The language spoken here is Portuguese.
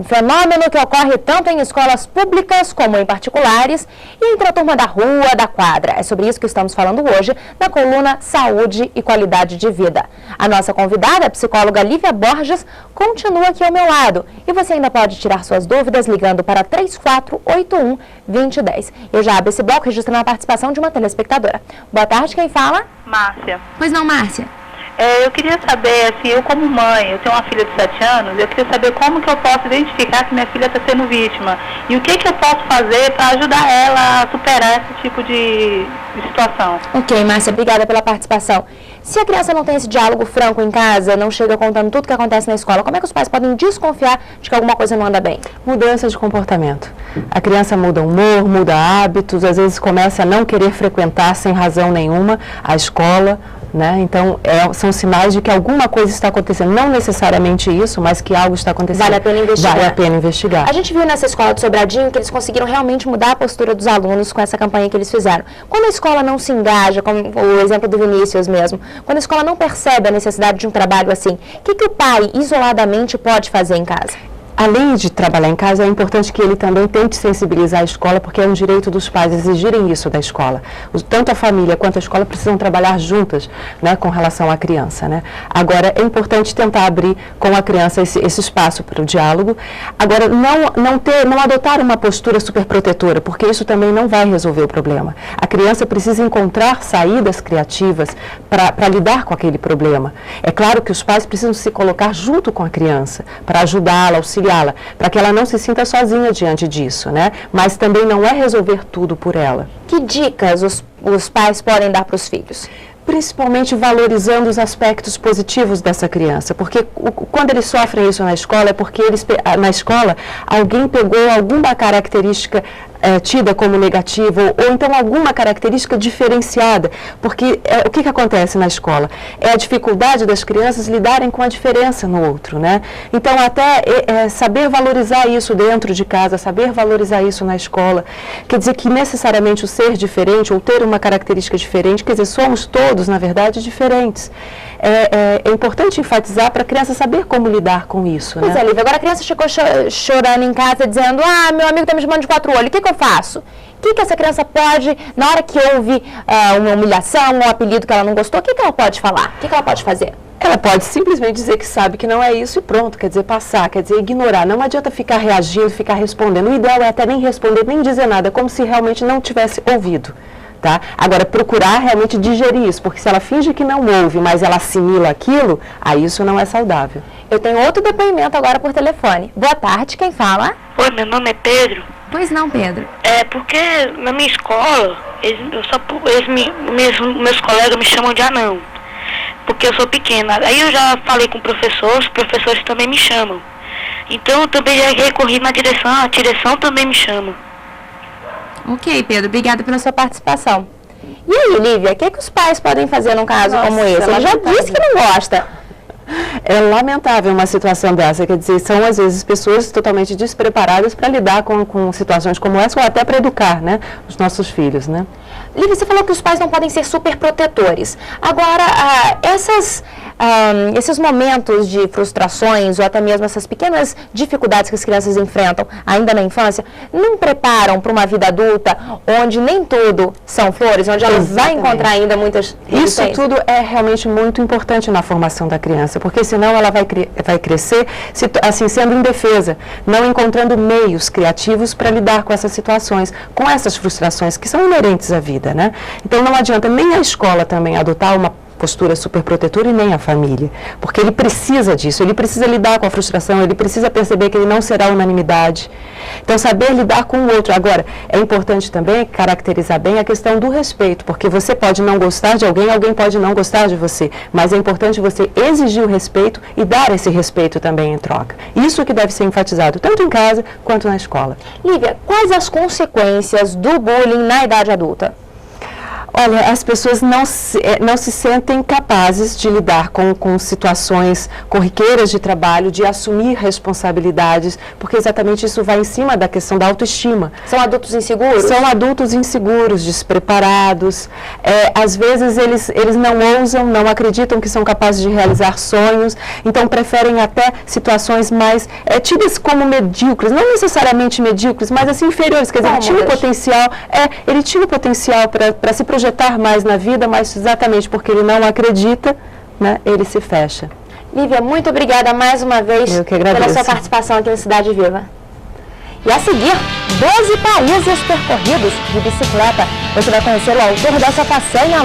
Fenômeno que ocorre tanto em escolas públicas como em particulares e entre a turma da rua, da quadra. É sobre isso que estamos falando hoje na coluna Saúde e Qualidade de Vida. A nossa convidada, a psicóloga Lívia Borges, continua aqui ao meu lado. E você ainda pode tirar suas dúvidas ligando para 3481-2010. Eu já abro esse bloco registrando a participação de uma telespectadora. Boa tarde, quem fala? Márcia. Pois não, Márcia. Eu queria saber, assim, eu como mãe, eu tenho uma filha de 7 anos, eu queria saber como que eu posso identificar que minha filha está sendo vítima e o que eu posso fazer para ajudar ela a superar esse tipo de situação. Ok, Márcia, obrigada pela participação. Se a criança não tem esse diálogo franco em casa, não chega contando tudo que acontece na escola, como é que os pais podem desconfiar de que alguma coisa não anda bem? Mudança de comportamento. A criança muda o humor, muda hábitos, às vezes começa a não querer frequentar sem razão nenhuma a escola, né? Então, são sinais de que alguma coisa está acontecendo. Não necessariamente isso, mas que algo está acontecendo. Vale a pena investigar. Vale a pena investigar. A gente viu nessa escola de Sobradinho que eles conseguiram realmente mudar a postura dos alunos com essa campanha que eles fizeram. Quando a escola não se engaja, como o exemplo do Vinícius mesmo, quando a escola não percebe a necessidade de um trabalho assim, o que o pai, isoladamente, pode fazer em casa? Além de trabalhar em casa, é importante que ele também tente sensibilizar a escola, porque é um direito dos pais exigirem isso da escola. Tanto a família quanto a escola precisam trabalhar juntas, né, com relação à criança, né? Agora, é importante tentar abrir com a criança esse espaço para o diálogo. Agora, não adotar uma postura superprotetora, porque isso também não vai resolver o problema. A criança precisa encontrar saídas criativas para lidar com aquele problema. É claro que os pais precisam se colocar junto com a criança, para ajudá-la, auxiliá-la, para que ela não se sinta sozinha diante disso, né? Mas também não é resolver tudo por ela. Que dicas os pais podem dar para os filhos? Principalmente valorizando os aspectos positivos dessa criança, porque quando eles sofrem isso na escola, é porque na escola alguém pegou alguma característica tida como negativa, ou então alguma característica diferenciada, porque o que acontece na escola? É a dificuldade das crianças lidarem com a diferença no outro, né? Então, até saber valorizar isso dentro de casa, saber valorizar isso na escola, quer dizer que necessariamente o ser diferente, ou ter uma característica diferente, quer dizer, somos todos, na verdade, diferentes. É importante enfatizar para a criança saber como lidar com isso, Pois né? é, Lívia, agora a criança chegou chorando em casa, dizendo, meu amigo está me chamando de 4 olhos, o que eu faço? O que essa criança pode, na hora que ouve uma humilhação, um apelido que ela não gostou, o que ela pode falar? O que ela pode fazer? Ela pode simplesmente dizer que sabe que não é isso e pronto, quer dizer, passar, quer dizer, ignorar. Não adianta ficar reagindo, ficar respondendo. O ideal é até nem responder, nem dizer nada, como se realmente não tivesse ouvido. Tá? Agora, procurar realmente digerir isso, porque se ela finge que não ouve, mas ela assimila aquilo, aí isso não é saudável. Eu tenho outro depoimento agora por telefone. Boa tarde, quem fala? Oi, meu nome é Pedro. Pois não, Pedro. É porque na minha escola, meus colegas me chamam de anão, porque eu sou pequena. Aí eu já falei com os professores também me chamam. Então eu também já recorri na direção, a direção também me chama. Ok, Pedro, obrigada pela sua participação. E aí, Lívia, o que os pais podem fazer num caso como esse? Ele já disse que não gosta. É lamentável uma situação dessa, quer dizer, são às vezes pessoas totalmente despreparadas para lidar com situações como essa, ou até para educar, né, os nossos filhos, né? Lívia, você falou que os pais não podem ser super protetores. Agora, esses momentos de frustrações ou até mesmo essas pequenas dificuldades que as crianças enfrentam ainda na infância, não preparam para uma vida adulta onde nem tudo são flores, onde ela vai encontrar ainda muitas Isso tudo é realmente muito importante na formação da criança, porque senão ela vai crescer assim, sendo indefesa, não encontrando meios criativos para lidar com essas situações, com essas frustrações que são inerentes à vida, né? Então não adianta nem a escola também adotar uma postura superprotetora e nem a família, porque ele precisa disso, ele precisa lidar com a frustração, ele precisa perceber que ele não será unanimidade. Então, saber lidar com o outro. Agora, é importante também caracterizar bem a questão do respeito, porque você pode não gostar de alguém, alguém pode não gostar de você, mas é importante você exigir o respeito e dar esse respeito também em troca. Isso que deve ser enfatizado, tanto em casa quanto na escola. Lívia, quais as consequências do bullying na idade adulta? Olha, as pessoas não se sentem capazes de lidar com situações corriqueiras de trabalho, de assumir responsabilidades, porque exatamente isso vai em cima da questão da autoestima. São adultos inseguros? São adultos inseguros, despreparados. Às vezes eles não ousam, não acreditam que são capazes de realizar sonhos, então preferem até situações mais tidas como medíocres, não necessariamente medíocres, mas assim inferiores. Quer dizer, ele tinha o potencial para se projetar mais na vida, mas exatamente porque ele não acredita, né, ele se fecha. Lívia, muito obrigada mais uma vez pela sua participação aqui no Cidade Viva. E a seguir, 12 países percorridos de bicicleta. Você vai conhecer o autor dessa façanha.